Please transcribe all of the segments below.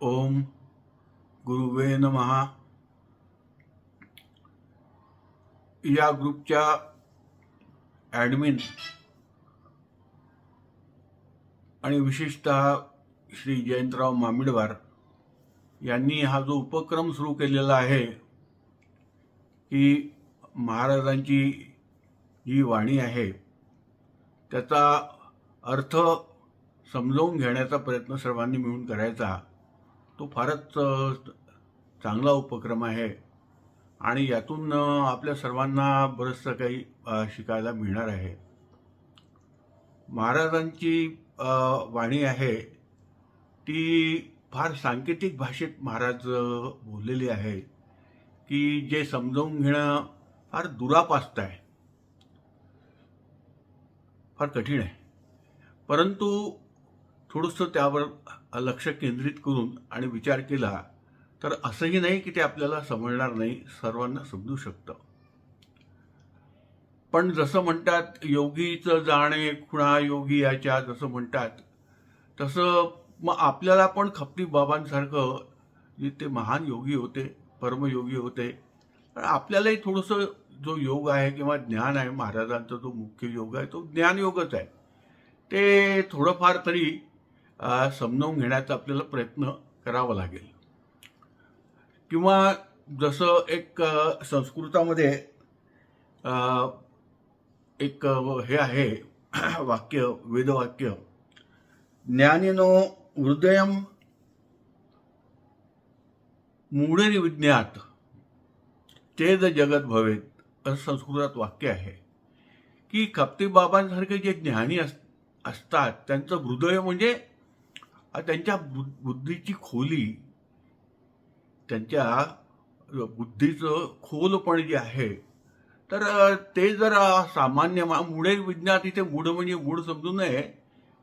ओम गुरुवे नमः. या ग्रुपच्या ॲडमिन आणि विशेषतः श्री जयंतराव मामिडवार यांनी हा जो उपक्रम सुरू केलेला आहे की महाराजांची जी वाणी आहे त्याचा अर्थ समजावून घेण्याचा प्रयत्न सर्वांनी मिळून करायचा, तो फारच चांगला उपक्रम आहे आणि यातून आपल्या सर्वांना बरंचसं काही शिकायला मिळणार आहे. महाराजांची वाणी आहे ती फार सांकेतिक भाषेत महाराज बोललेली आहे की जे समजावून घेणं फार दुरापास्त आहे, फार कठीण आहे. परंतु थोडंसं त्यावर लक्ष केंद्रित करून आणि विचार केला तर असंही नाही की ते आपल्याला समजणार नाही, सर्वांना समजू शकतं. पण जसं म्हणतात योगीचं जाणे खुणा योगी याच्या, जसं म्हणतात तसं मग आपल्याला पण खपती बाबांसारखं जे ते महान योगी होते, परमयोगी होते, आपल्यालाही थोडंसं जो योग आहे किंवा ज्ञान आहे, महाराजांचा जो मुख्य योग आहे तो ज्ञानयोगच आहे, ते थोडंफार तरी समजावून घेण्याचा आपल्याला प्रयत्न करावा लागेल. किंवा जसं एक संस्कृतामध्ये एक हे आहे वाक्य, वेदवाक्य, ज्ञानिनो हृदयम मूढेरी विज्ञात तेज जगत भवेत, असं संस्कृतात वाक्य आहे की खपती बाबांसारखे जे ज्ञानी असतात त्यांचं हृदय म्हणजे त्यांच्या बुद्धीची खोली, त्यांच्या बुद्धीचं खोलपण जे आहे, तर ते जर सामान्य मूढे विज्ञात, इथे मूढ म्हणजे मूढ समजू नये,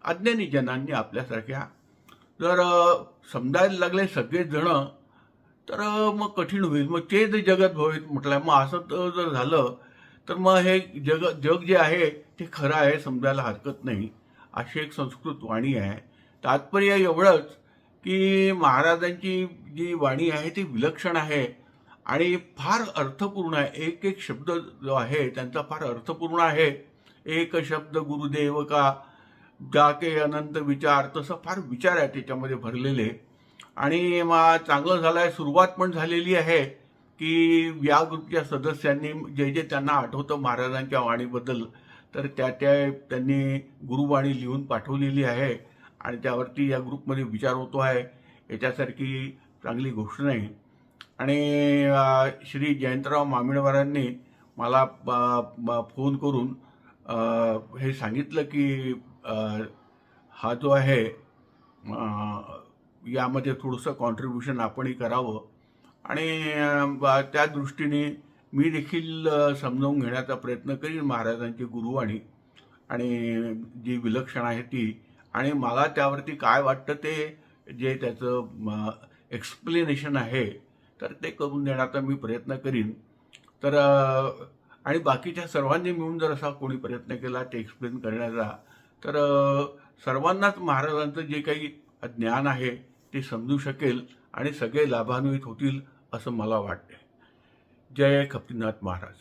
अज्ञानी जनांनी आपल्यासारख्या जर समजायला लागले सगळेच जण तर मग कठीण होईल. मग तेच जगत भवेत म्हटलं, मग असं जर झालं तर मग हे जग जे आहे ते खरं आहे, समजायला हरकत नाही, अशी एक संस्कृत वाणी आहे. तात्पर्य एवढंच की महाराजांची जी वाणी आहे ती विलक्षण आहे आणि फार अर्थपूर्ण आहे. एक एक शब्द जो आहे त्यांचा फार अर्थपूर्ण आहे. एक शब्द गुरुदेव का जाके अनंत विचार, तसं फार विचार आहे त्याच्यामध्ये भरलेले. आणि चांगलं झालं आहे, सुरुवात पण झालेली आहे की या ग्रुपच्या सदस्यांनी जे जे त्यांना आठवतं महाराजांच्या वाणीबद्दल तर त्यांनी गुरुवाणी लिहून पाठवलेली आहे आणि त्यावरती या ग्रुपमध्ये विचार होतो आहे. याच्यासारखी चांगली गोष्ट नाही. आणि श्री जयंतराव मामिडवारांनी मला फोन करून हे सांगितलं की हा जो आहे यामध्ये थोडंसं कॉन्ट्रीब्युशन आपणही करावं आणि त्या दृष्टीने मी देखील समजावून घेण्याचा प्रयत्न करीन महाराजांची गुरुवाणी आणि जी विलक्षण आहे ती. आणि मला त्यावरती काय वाटतं ते जे त्याचं एक्सप्लेनेशन आहे तर ते करून देण्याचा मी प्रयत्न करीन. तर आणि बाकीच्या सर्वांनी मिळून जर असा कोणी प्रयत्न केला ते एक्सप्लेन करण्याचा तर सर्वांनाच महाराजांचं जे काही ज्ञान आहे ते समजू शकेल आणि सगळे लाभान्वित होतील असं मला वाटते. जय खपतीनाथ महाराज.